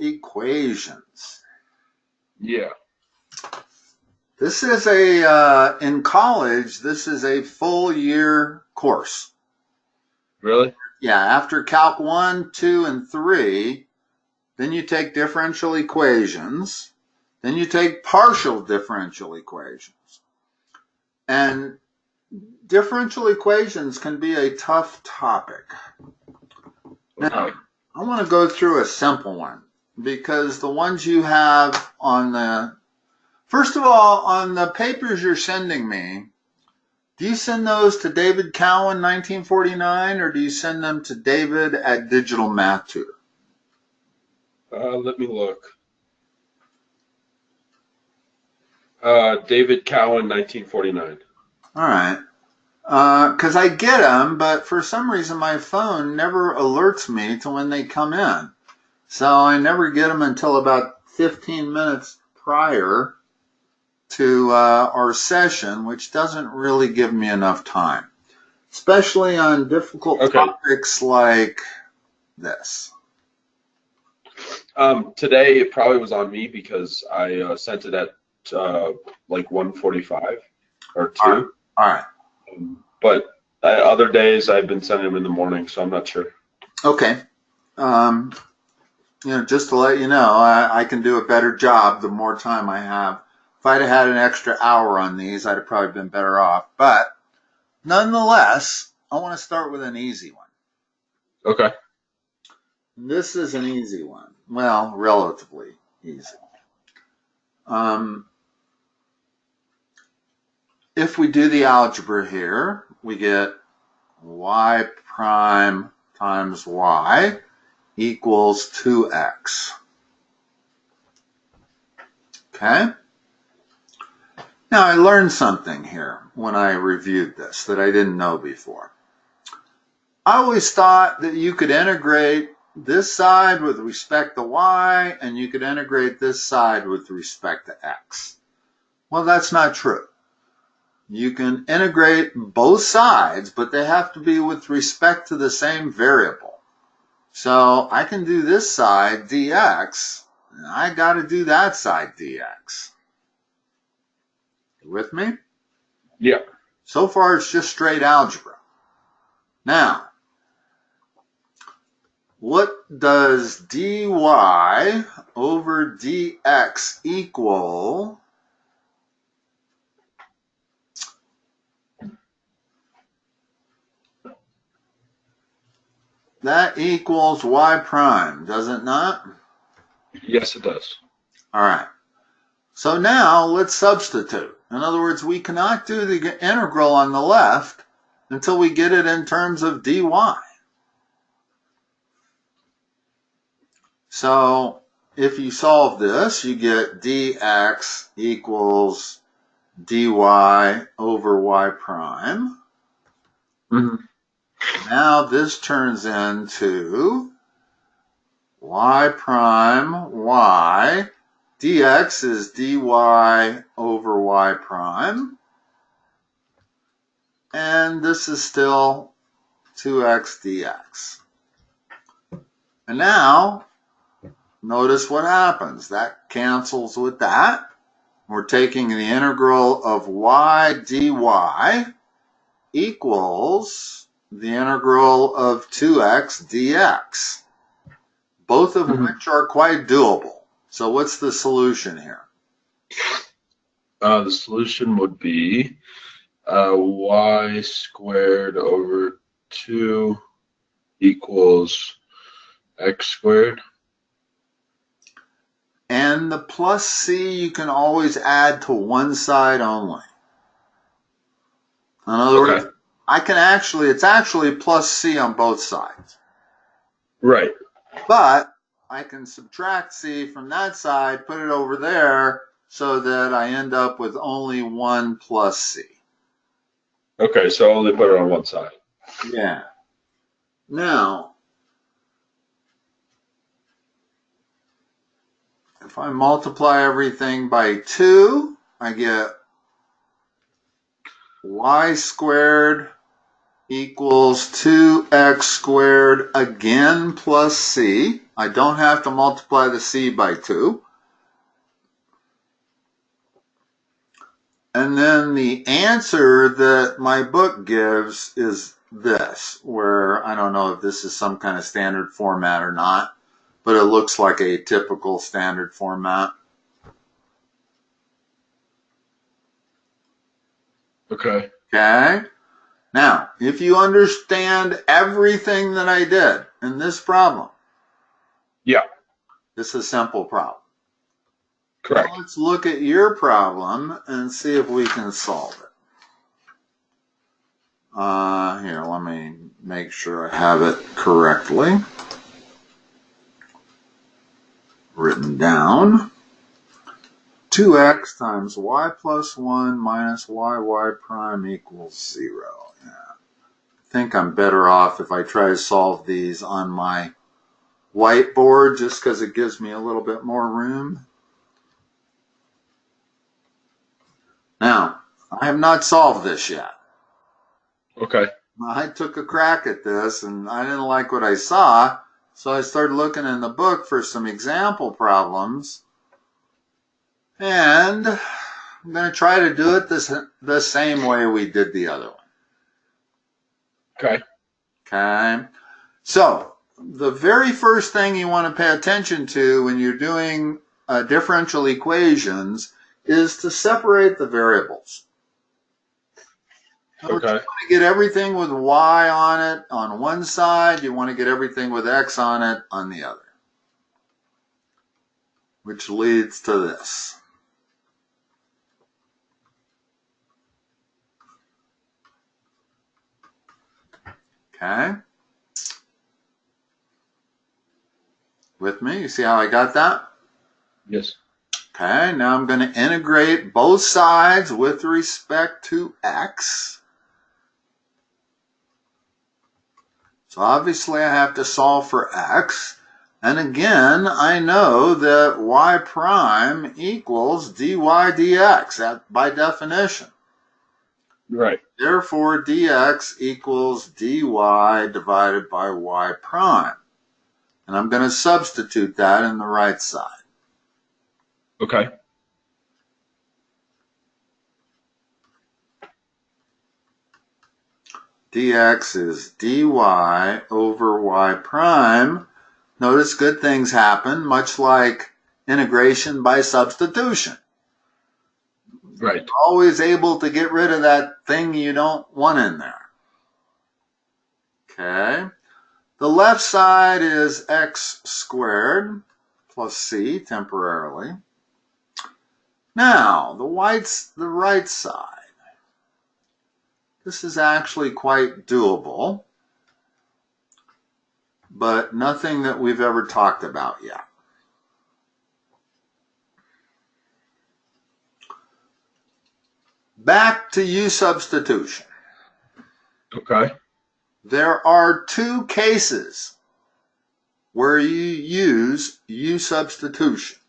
equations. Yeah. This is in college, this is a full year course. Really? Yeah, after Calc 1, 2, and 3, then you take differential equations, then you take partial differential equations. And differential equations can be a tough topic. Now, I want to go through a simple one because the ones you have on the, first of all, on the papers you're sending me, do you send those to David Cowan, 1949, or do you send them to David at Digital Math Tutor? Let me look. David Cowan, 1949. All right. Because I get them, but for some reason my phone never alerts me to when they come in. So I never get them until about 15 minutes prior to our session, which doesn't really give me enough time, especially on difficult topics like this. Today it probably was on me because I sent it at like 1:45 or 2. All right. But other days I've been sending them in the morning, so I'm not sure. Okay. Just to let you know, I can do a better job the more time I have. If I'd have had an extra hour on these, I'd have probably been better off. But nonetheless, I want to start with an easy one. Okay. This is an easy one. Well, relatively easy. If we do the algebra here, we get y prime times y equals 2x. Okay? Now, I learned something here when I reviewed this that I didn't know before. I always thought that you could integrate this side with respect to y, and you could integrate this side with respect to x. Well, that's not true. You can integrate both sides, but they have to be with respect to the same variable. So I can do this side dx, and I got to do that side dx. You with me? Yeah. So far, it's just straight algebra. Now, what does dy over dx equal? That equals y prime, does it not? Yes, it does. All right. So now let's substitute. In other words, we cannot do the integral on the left until we get it in terms of dy. So if you solve this, you get dx equals dy over y prime. Mm-hmm. Now this turns into y prime y. Dx is dy over y prime. And this is still 2x dx. And now, notice what happens. That cancels with that. We're taking the integral of y dy equals the integral of 2x dx, both of which are quite doable. So what's the solution here? The solution would be y squared over 2 equals x squared. And the plus c you can always add to one side only. In other words, it's actually plus c on both sides. Right. But I can subtract c from that side, put it over there, so that I end up with only 1 plus c. Okay, so only put it on one side. Yeah. Now, if I multiply everything by 2, I get y squared equals 2x squared again plus c. I don't have to multiply the c by 2. And then the answer that my book gives is this, where I don't know if this is some kind of standard format or not, but it looks like a typical standard format. Okay. Okay. Now, if you understand everything that I did in this problem, Yeah. this is a simple problem. Correct. Now let's look at your problem and see if we can solve it. Here, let me make sure I have it correctly written down. 2x times y plus 1 minus y prime equals 0. Yeah. I think I'm better off if I try to solve these on my whiteboard just because it gives me a little bit more room. Now, I have not solved this yet. Okay. I took a crack at this and I didn't like what I saw, so I started looking in the book for some example problems. And I'm going to try to do it the same way we did the other one. Okay. Okay. So the very first thing you want to pay attention to when you're doing differential equations is to separate the variables. Okay. You want to get everything with y on it on one side. You want to get everything with x on it on the other. Which leads to this. Okay. With me? You see how I got that? Yes. Okay, now I'm going to integrate both sides with respect to x. So obviously I have to solve for x. And again, I know that y prime equals dy dx by definition. Right. Therefore, dx equals dy divided by y prime. And I'm going to substitute that in the right side. Okay. Dx is dy over y prime. Notice good things happen, much like integration by substitution. Right. You're always able to get rid of that thing you don't want in there. Okay. The left side is x squared plus c temporarily. Now, the right side. This is actually quite doable, but nothing that we've ever talked about yet. Back to U-substitution. Okay. There are two cases where you use U-substitution.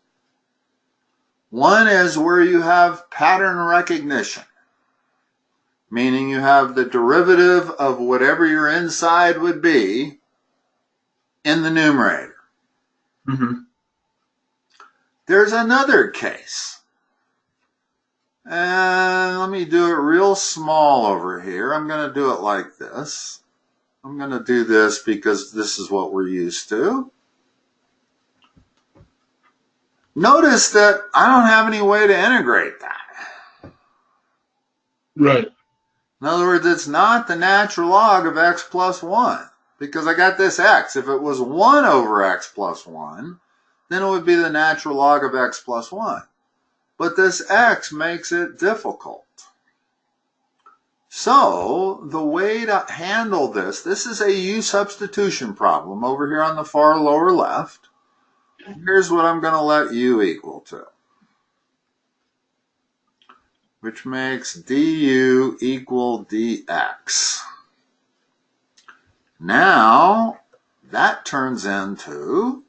One is where you have pattern recognition, meaning you have the derivative of whatever your inside would be in the numerator. Mm-hmm. There's another case. And let me do it real small over here. I'm going to do it like this. I'm going to do this because this is what we're used to. Notice that I don't have any way to integrate that. Right. In other words, it's not the natural log of x plus 1 because I got this x. If it was 1 over x plus 1, then it would be the natural log of x plus 1. But this x makes it difficult. So the way to handle this is a U-substitution problem over here on the far lower left. Here's what I'm going to let u equal to, which makes du equal dx. Now, that turns into,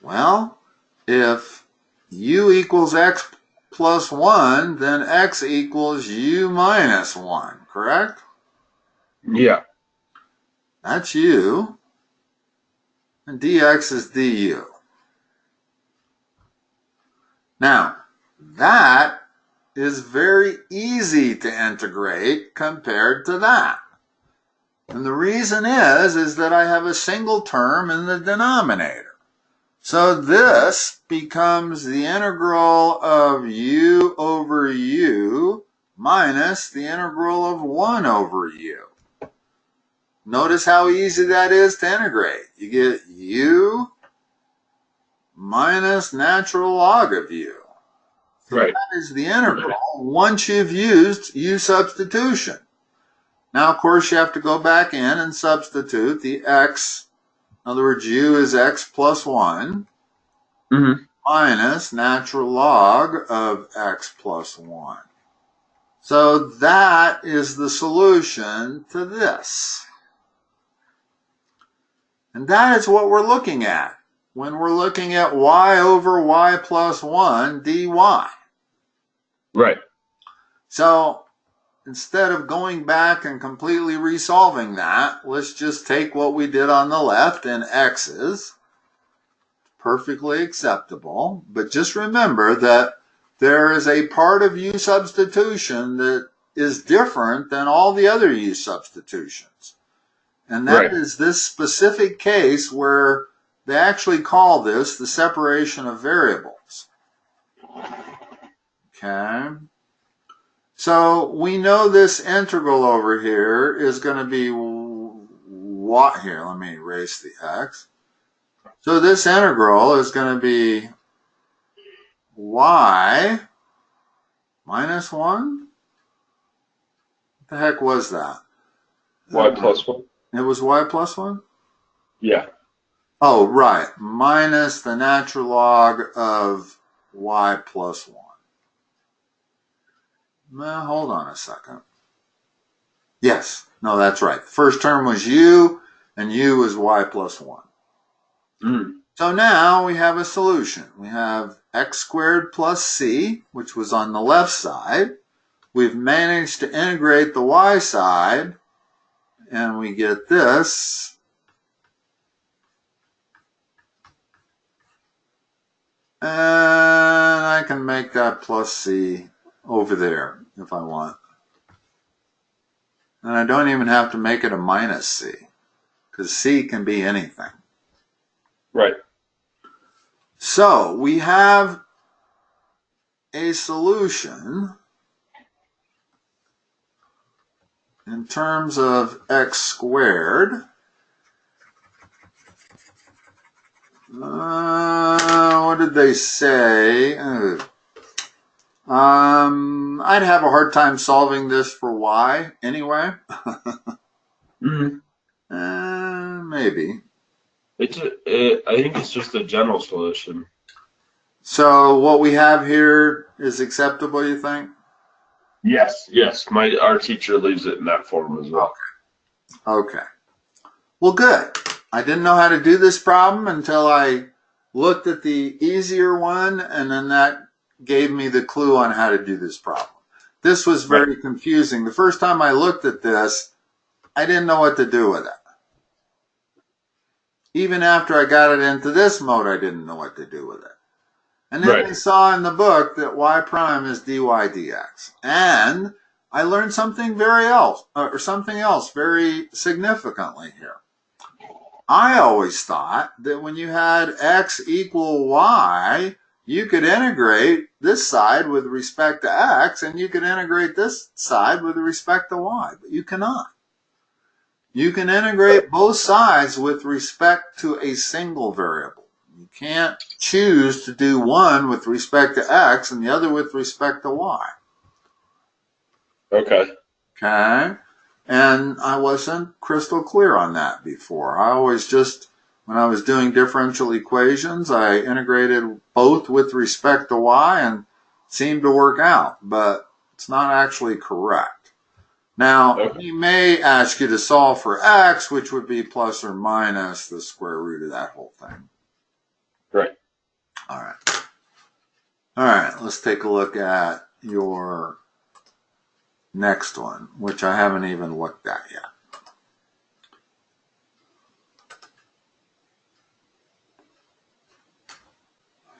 well, if u equals x plus 1, then x equals u minus 1, correct? Yeah. That's u. and dx is du. Now, that is very easy to integrate compared to that. And the reason is that I have a single term in the denominator. So this becomes the integral of u over u minus the integral of 1 over u. Notice how easy that is to integrate. You get u minus natural log of u. So Right. that is the integral once you've used U-substitution. Now, of course, you have to go back in and substitute the x. In other words, u is x plus 1 minus natural log of x plus 1. So that is the solution to this. And that is what we're looking at when we're looking at y over y plus 1 dy. Right. So instead of going back and completely resolving that, let's just take what we did on the left in x's. Perfectly acceptable. But just remember that there is a part of U substitution that is different than all the other U substitutions. And that is this specific case where they actually call this the separation of variables. Okay. So we know this integral over here is going to be what here? Let me erase the x. So this integral is going to be y minus 1? What the heck was that? Y plus 1? It was y plus 1? Yeah. Oh, right. Minus the natural log of y plus 1. Now, hold on a second. Yes. No, that's right. The first term was u, and u was y plus 1. So now we have a solution. We have x squared plus c, which was on the left side. We've managed to integrate the y side, and we get this. And I can make that plus c over there if I want. And I don't even have to make it a minus c, because c can be anything. Right. So we have a solution in terms of x squared. What did they say? I'd have a hard time solving this for y anyway. Maybe. I think it's just a general solution. So what we have here is acceptable, you think? Yes. Yes. Our teacher leaves it in that form as well. Okay. Well, good. I didn't know how to do this problem until I looked at the easier one, and then that gave me the clue on how to do this problem. This was very confusing. The first time I looked at this, I didn't know what to do with it. Even after I got it into this mode, I didn't know what to do with it. And then I saw in the book that y prime is dy dx. And I learned something something else very significantly here. I always thought that when you had x equal y, you could integrate this side with respect to x, and you could integrate this side with respect to y, but you cannot. You can integrate both sides with respect to a single variable. You can't choose to do one with respect to x and the other with respect to y. Okay. Okay? And I wasn't crystal clear on that before. I always just, when I was doing differential equations, I integrated both with respect to y and it seemed to work out, but it's not actually correct. Now, he may ask you to solve for x, which would be plus or minus the square root of that whole thing. Right. All right. All right, let's take a look at your next one, which I haven't even looked at yet.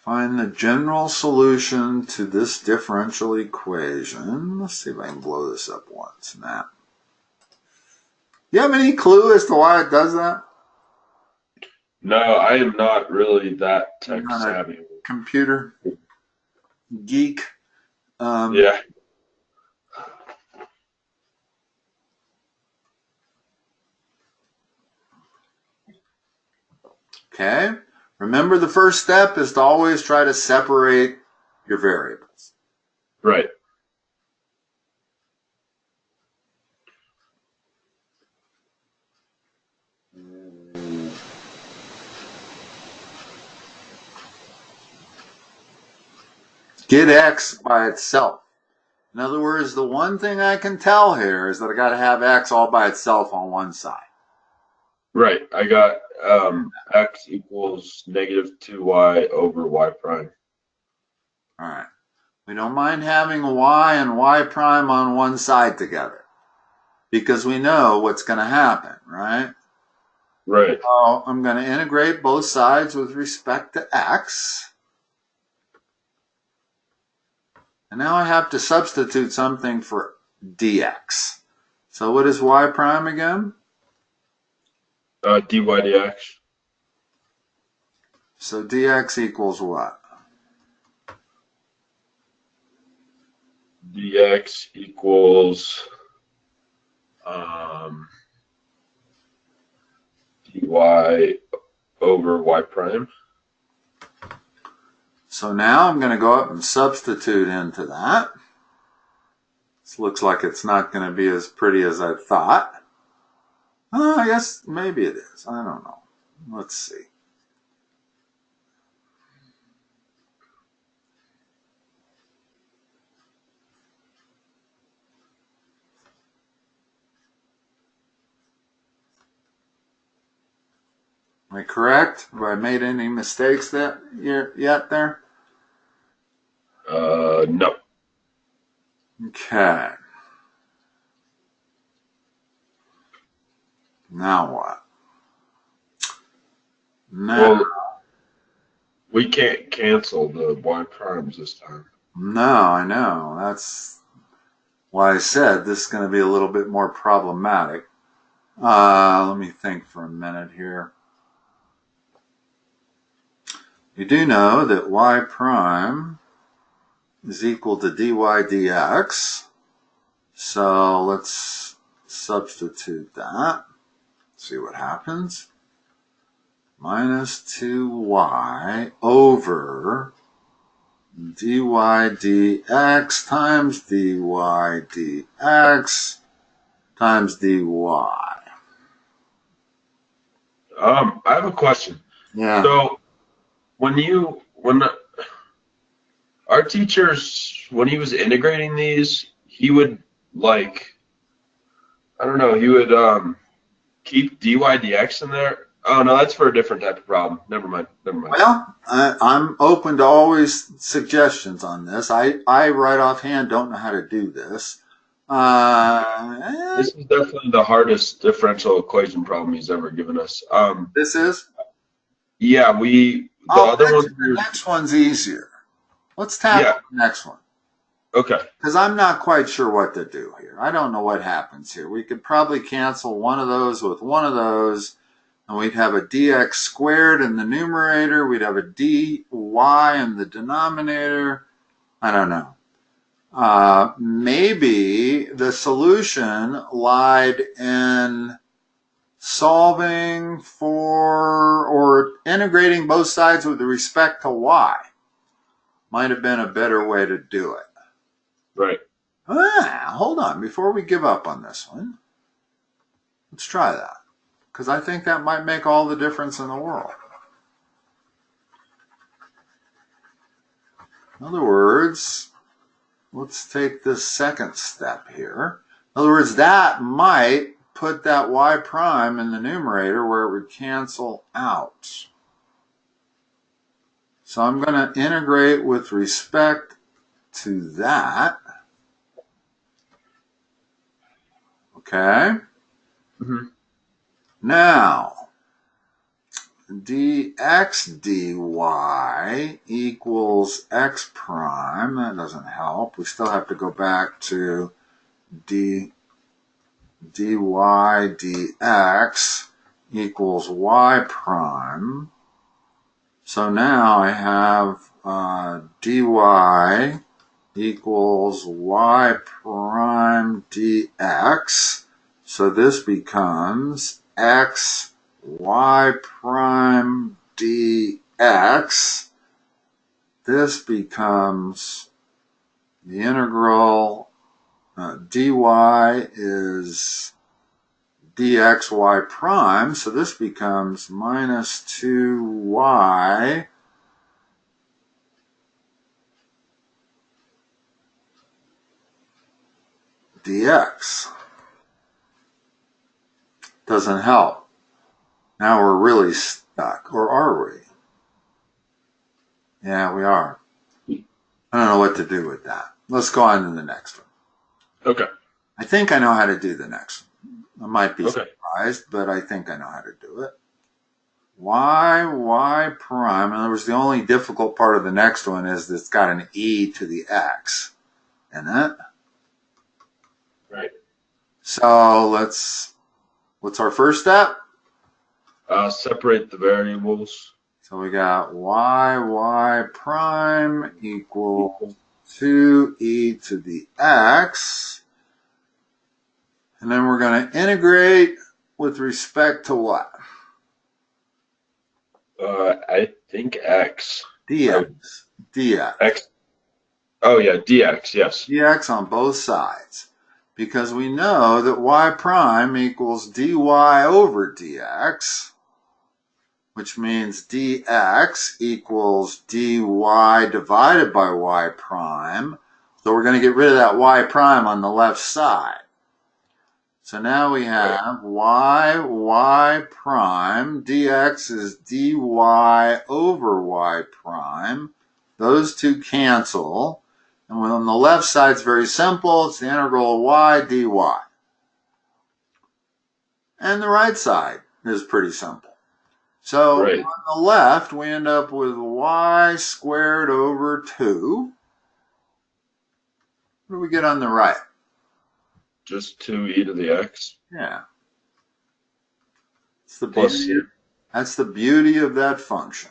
Find the general solution to this differential equation. Let's see if I can blow this up once. Nah. Do you have any clue as to why it does that? No, I am not really that tech You're not savvy. a computer geek. Yeah. Okay. Remember, the first step is to always try to separate your variables. Right. Get x by itself. In other words, the one thing I can tell here is that I got to have x all by itself on one side. Right. I got x equals negative 2y over y prime. All right. We don't mind having y and y prime on one side together because we know what's going to happen, right? Right. So I'm going to integrate both sides with respect to x. And now I have to substitute something for dx. So what is y prime again? Dy dx. So dx equals what? Dx equals dy over y prime. So now I'm going to go up and substitute into that. This looks like it's not going to be as pretty as I thought. Oh, I guess maybe it is. I don't know. Let's see. Am I correct? Have I made any mistakes yet there? No. Okay. Now what? Now, Well, we can't cancel the y primes this time. no, I know. That's why I said this is going to be a little bit more problematic. Let me think for a minute here. You do know that y prime is equal to dy dx. So let's substitute that. See what happens. Minus 2y over dy dx times dy dx times dy. I have a question. Yeah. So when our teachers, when he was integrating these, he would like, I don't know, he would keep dy dx in there. Oh no, that's for a different type of problem. Never mind. Well, I'm open to always suggestions on this. I right offhand don't know how to do this. This is definitely the hardest differential equation problem he's ever given us. This is? Yeah, the other The one. next one's easier. Let's tackle the next one. Okay. Because I'm not quite sure what to do here. I don't know what happens here. We could probably cancel one of those with one of those, and we'd have a dx squared in the numerator. We'd have a dy in the denominator. I don't know. Maybe the solution lied in solving for or integrating both sides with respect to y. Might have been a better way to do it. Right. Hold on. Before we give up on this one, let's try that. Because I think that might make all the difference in the world. In other words, let's take this second step here. In other words, that might put that y prime in the numerator where it would cancel out. So I'm going to integrate with respect to that. Okay? Mm-hmm. Now, dx dy equals x prime. That doesn't help. We still have to go back to dy dx equals y prime. So now I have dy equals y prime dx. So this becomes x y prime dx. This becomes the integral dy is dxy prime, so this becomes minus 2y dx. Doesn't help. Now we're really stuck, or are we? Yeah, we are. I don't know what to do with that. Let's go on to the next one. Okay. I think I know how to do the next one. I might be Okay. surprised, but I think I know how to do it. y prime, in other words, the only difficult part of the next one is that it's got an e to the x in it. Right. So what's our first step? Separate the variables. So we got y prime equals 2e to the x. And then we're going to integrate with respect to what? I think x. dx. dx. X. Oh yeah, dx. Yes. dx on both sides. Because we know that y prime equals dy over dx, which means dx equals dy divided by y prime. So we're going to get rid of that y prime on the left side. So now we have y prime, dx is dy over y prime. Those two cancel. And on the left side, it's very simple. It's the integral of y dy. And the right side is pretty simple. So on the left, we end up with y squared over 2. What do we get on the right? Just 2e to the x. Yeah. It's the Plus beauty. That's the beauty of that function.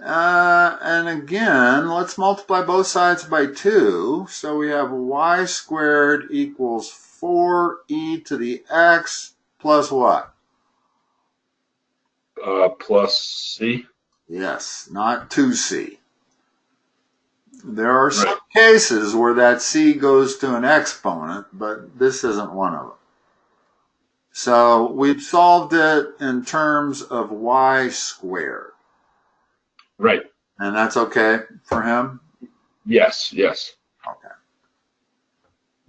And again, let's multiply both sides by 2. So we have y squared equals 4e to the x plus what? Plus c. Yes, not 2c. There are some cases where that c goes to an exponent, but this isn't one of them. So we've solved it in terms of y squared. Right. And that's okay for him? Yes, yes. Okay.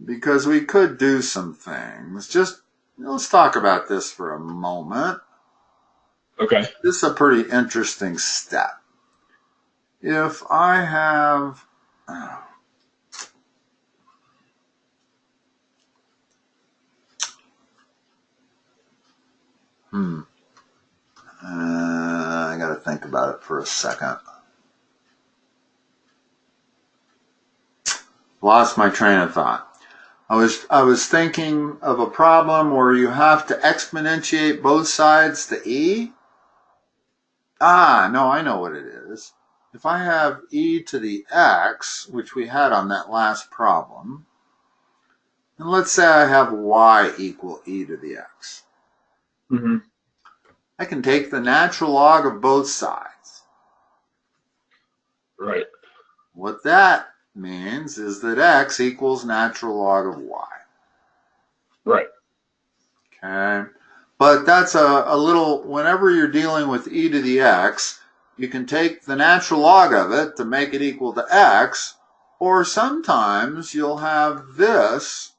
Because we could do some things. Just, let's talk about this for a moment. Okay. This is a pretty interesting step. If I have... I got to think about it for a second. Lost my train of thought. I was thinking of a problem where you have to exponentiate both sides to e. No, I know what it is. If I have e to the x, which we had on that last problem, and let's say I have y equal e to the x. Mm-hmm. I can take the natural log of both sides. Right. What that means is that x equals natural log of y. Right. Okay. But that's a little, whenever you're dealing with e to the x, you can take the natural log of it to make it equal to x, or sometimes you'll have this,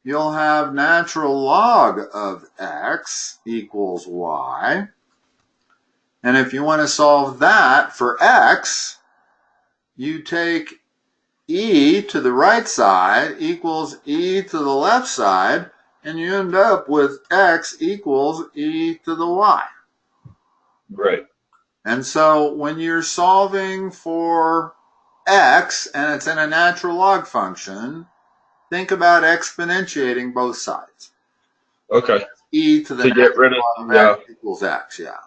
you'll have natural log of x equals y. And if you want to solve that for x, you take e to the right side equals e to the left side, and you end up with x equals e to the y. Right. And so when you're solving for x and it's in a natural log function, think about exponentiating both sides. Okay. E to the To get rid of, natural log of x equals x, yeah.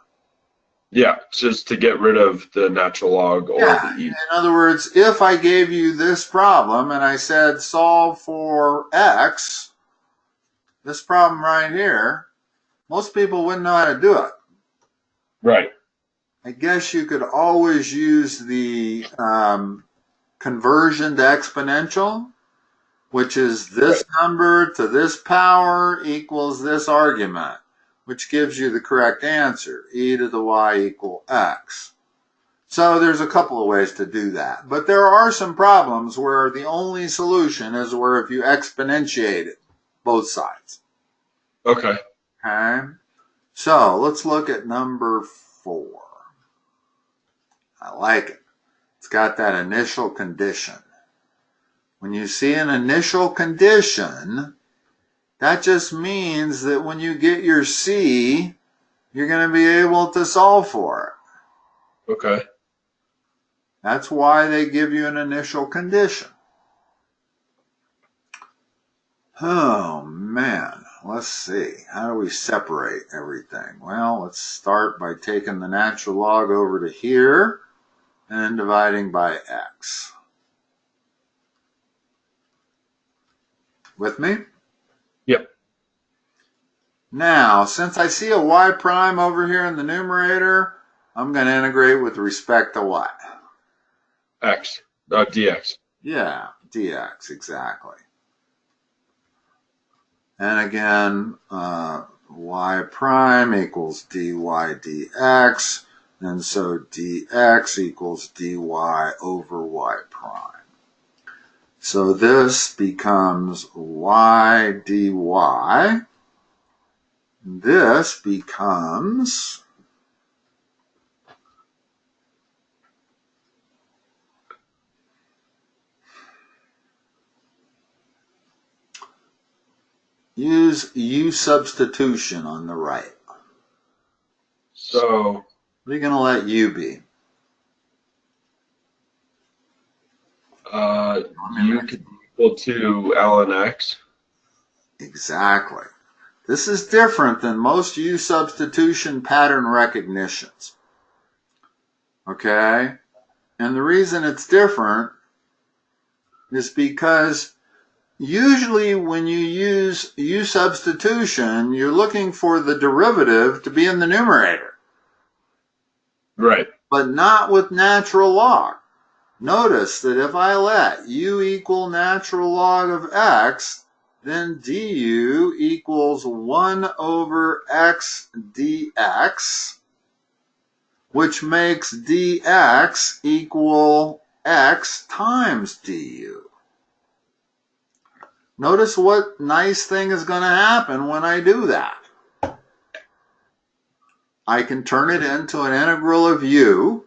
Yeah, just to get rid of the natural log or the e. In other words, if I gave you this problem and I said solve for x, this problem right here, most people wouldn't know how to do it. Right. I guess you could always use the conversion to exponential, which is this number to this power equals this argument, which gives you the correct answer, e to the y equal x. So there's a couple of ways to do that. But there are some problems where the only solution is where if you exponentiate it, both sides. Okay. Okay. So let's look at number 4. I like it. It's got that initial condition. When you see an initial condition, that just means that when you get your C, you're going to be able to solve for it. Okay. That's why they give you an initial condition. Oh, man. Let's see. How do we separate everything? Well, let's start by taking the natural log over to here and then dividing by x. With me? Yep. Now, since I see a y prime over here in the numerator, I'm going to integrate with respect to what? X. Dx. Yeah, dx, exactly. And again, y prime equals dy dx, and so dx equals dy over y prime. So this becomes y dy. This becomes use U-substitution on the right. So What are you going to let U be? U could be equal to ln x. Exactly. This is different than most U-substitution pattern recognitions. Okay? And the reason it's different is because usually when you use U-substitution, you're looking for the derivative to be in the numerator. Right. But not with natural log. Notice that if I let U equal natural log of x, then du equals 1 over x dx, which makes dx equal x times du. Notice what nice thing is going to happen when I do that. I can turn it into an integral of u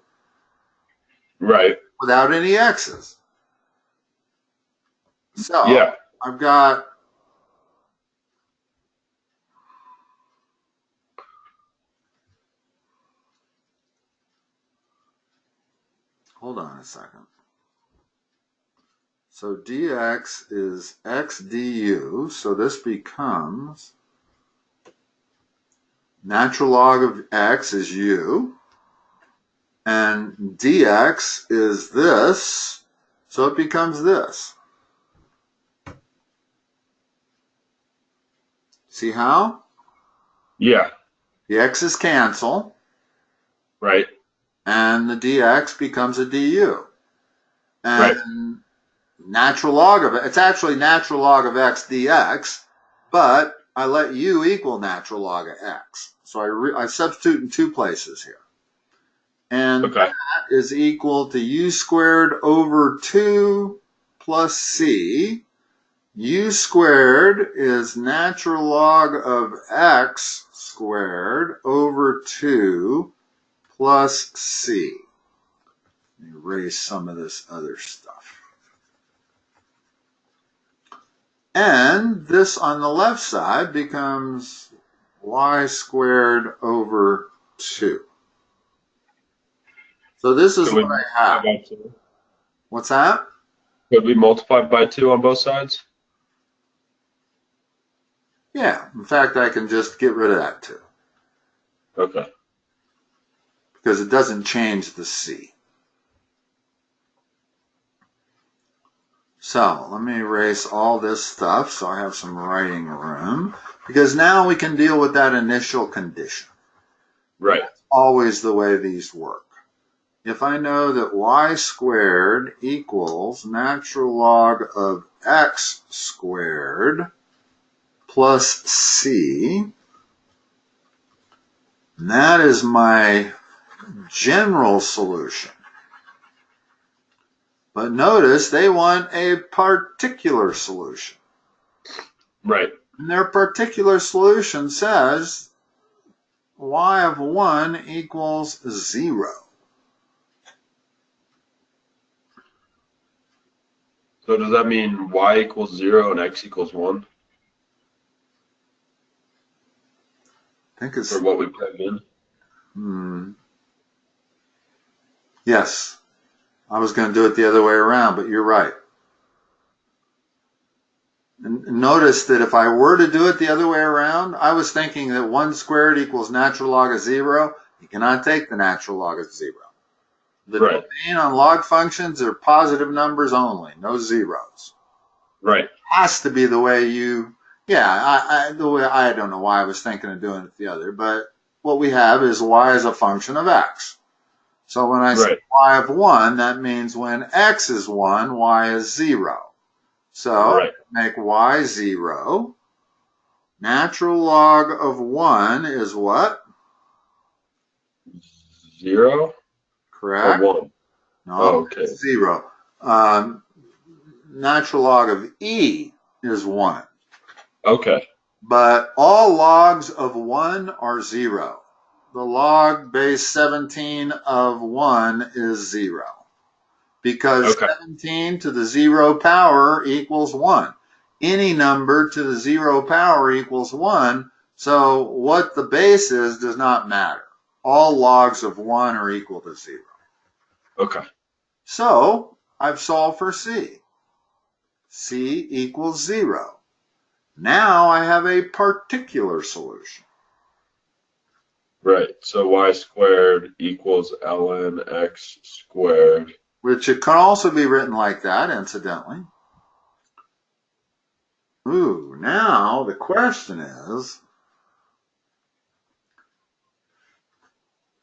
Right. without any x's. So Yeah. I've got hold on a second. So dx is x du, so this becomes natural log of x is u, and dx is this, so it becomes this. See how? Yeah. The x's cancel, Right. and the dx becomes a du. And Right. natural log of it, it's actually natural log of x dx, but I let u equal natural log of x. So I substitute in two places here. And Okay. that is equal to u squared over 2 plus c. U squared is natural log of x squared over 2 plus c. Let me erase some of this other stuff. And this on the left side becomes y squared over 2. So this is what I have. What's that? Could we multiply by 2 on both sides? Yeah, in fact, I can just get rid of that 2. Okay. Because it doesn't change the c. So let me erase all this stuff so I have some writing room. Because now we can deal with that initial condition. Right. That's always the way these work. If I know that y squared equals natural log of x squared plus c, and that is my general solution. But notice they want a particular solution. Right. And their particular solution says y of 1 equals 0. So does that mean y equals 0 and x equals 1? I think it's For what we put in? Yes. I was going to do it the other way around, but you're right. And notice that if I were to do it the other way around, I was thinking that 1 squared equals natural log of 0. You cannot take the natural log of 0. The domain on log functions are positive numbers only, no zeros. Right. It has to be the way you, I don't know why I was thinking of doing it the other, but what we have is y is a function of x. So when I say y of 1, that means when x is 1, y is 0. So make y 0. Natural log of 1 is what? 0? Correct? Or 1? No, okay. 0. Natural log of e is 1. Okay. But all logs of 1 are 0. The log base 17 of 1 is 0. Because 17 to the 0 power equals 1. Any number to the 0 power equals 1. So what the base is does not matter. All logs of 1 are equal to 0. Okay. So I've solved for c. c equals 0. Now I have a particular solution. Right. So y squared equals ln x squared. Which it can also be written like that, incidentally. Ooh, now the question is,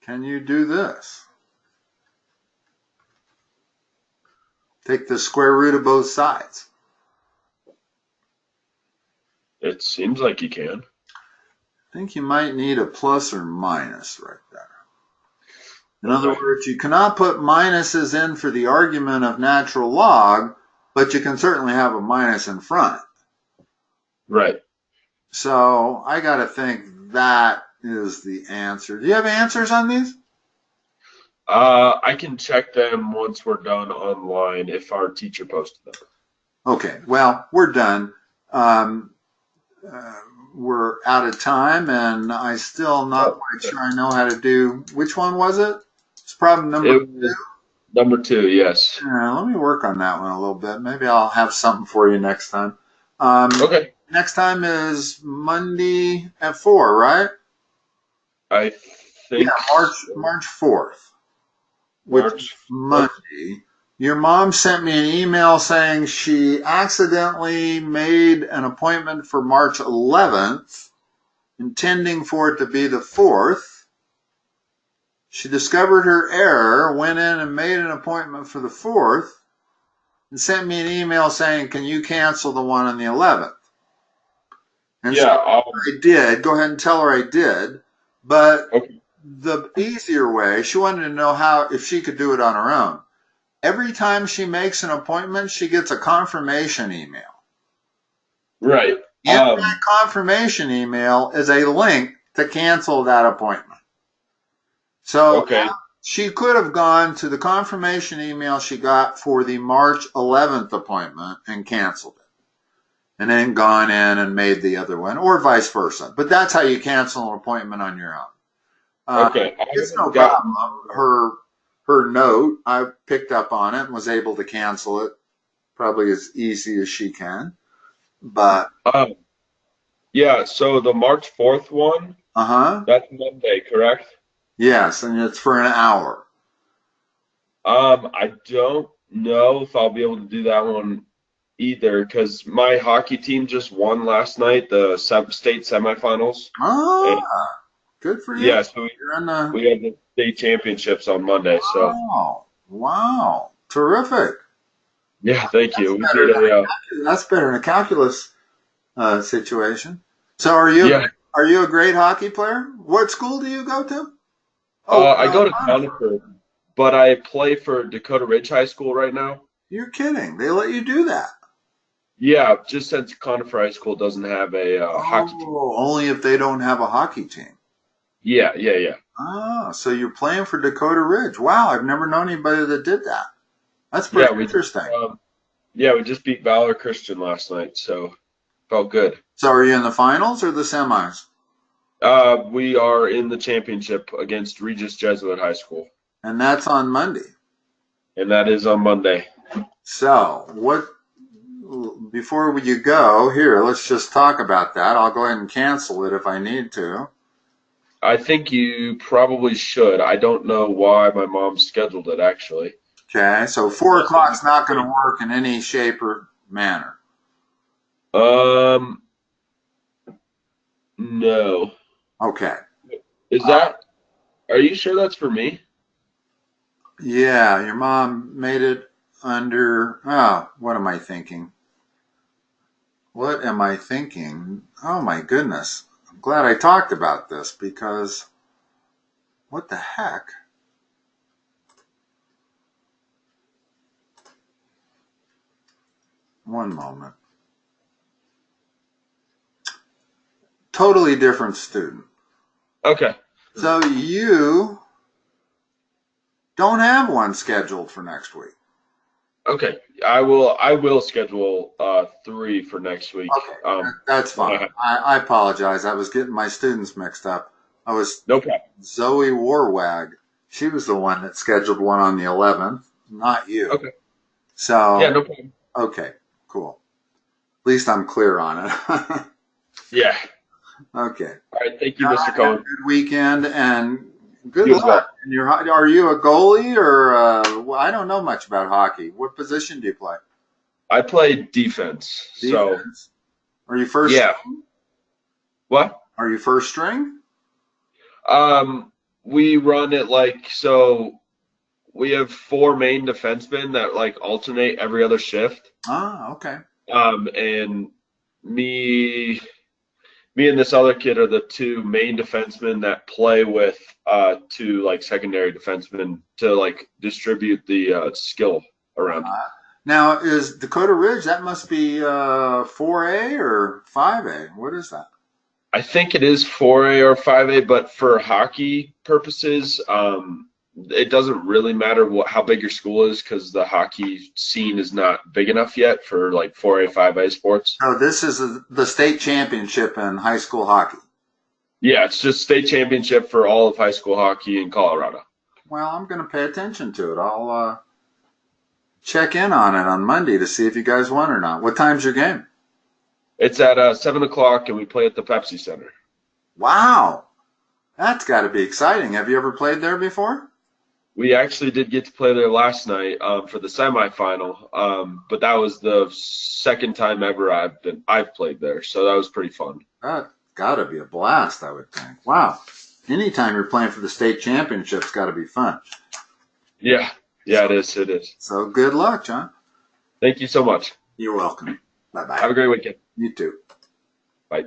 can you do this? Take the square root of both sides. It seems like you can. I think you might need a plus or minus right there. In other words, you cannot put minuses in for the argument of natural log, but you can certainly have a minus in front. Right. So I got to think that is the answer. Do you have answers on these? I can check them once we're done online if our teacher posted them. Okay, well, we're done. We're out of time, and I still not quite sure I know how to do. Which one was it? It's problem number 2. Number 2, yes. Let me work on that one a little bit. Maybe I'll have something for you next time. Okay. Next time is Monday at 4, right? I think. Yeah, March 4th. Which is Monday. Your mom sent me an email saying she accidentally made an appointment for March 11th, intending for it to be the 4th. She discovered her error, went in and made an appointment for the 4th, and sent me an email saying, can you cancel the one on the 11th? And so I did. Go ahead and tell her I did. But the easier way, she wanted to know if she could do it on her own. Every time she makes an appointment, she gets a confirmation email. Right. In that confirmation email is a link to cancel that appointment. So she could have gone to the confirmation email she got for the March 11th appointment and canceled it. and then gone in and made the other one, or vice versa. But that's how you cancel an appointment on your own. Okay. It's no problem. Her note, I picked up on it and was able to cancel it probably as easy as she can. But yeah, so the March 4th one, that's Monday, correct? Yes, and it's for an hour. I don't know if I'll be able to do that one either because my hockey team just won last night, the state semifinals. Oh, good for you. Yeah, so we had the state championships on Monday. Wow, terrific. Yeah, thank you. That's better than a calculus situation. So are you a great hockey player? What school do you go to? I go to Conifer, but I play for Dakota Ridge High School right now. You're kidding. They let you do that? Yeah, just since Conifer High School doesn't have a hockey team. Only if they don't have a hockey team. Yeah. Oh, so you're playing for Dakota Ridge. Wow, I've never known anybody that did that. That's pretty interesting. We just beat Valor Christian last night, so felt good. So are you in the finals or the semis? We are in the championship against Regis Jesuit High School. And that's on Monday. And that is on Monday. So before you go, here, let's just talk about that. I'll go ahead and cancel it if I need to. I think you probably should. I don't know why my mom scheduled it, actually. Okay, so 4 o'clock's not going to work in any shape or manner. No. Okay. Are you sure that's for me? Yeah, your mom made it under, what am I thinking? Oh my goodness. I'm glad I talked about this because what the heck? One moment. Totally different student. Okay. So you don't have one scheduled for next week. Okay. I will schedule 3 for next week. Okay. That's fine. I apologize. I was getting my students mixed up. No problem. Zoe Warwag. She was the one that scheduled one on the 11th, not you. Okay. So yeah, no problem. Okay, cool. At least I'm clear on it. Yeah. Okay. All right. Thank you, Mr. Cohen. Good weekend and good luck. Well. Are you a goalie or I don't know much about hockey. What position do you play? I play defense. So. Are you first? Yeah. String? What? Are you first string? We run it so. We have 4 main defensemen that alternate every other shift. Ah, okay. And me and this other kid are the 2 main defensemen that play with 2 secondary defensemen to distribute the skill around. Now is Dakota Ridge, that must be 4A or 5A? What is that? I think it is 4A or 5A, but for hockey purposes, it doesn't really matter how big your school is because the hockey scene is not big enough yet for 4A, 5A sports. Oh, this is the state championship in high school hockey. Yeah, it's just state championship for all of high school hockey in Colorado. Well, I'm going to pay attention to it. I'll check in on it on Monday to see if you guys won or not. What time's your game? It's at 7 o'clock and we play at the Pepsi Center. Wow. That's got to be exciting. Have you ever played there before? We actually did get to play there last night for the semifinal, but that was the second time ever I've played there, so that was pretty fun. That's got to be a blast, I would think. Wow. Anytime you're playing for the state championship's got to be fun. Yeah, it is. It is. So good luck, John. Thank you so much. You're welcome. Bye-bye. Have a great weekend. You too. Bye.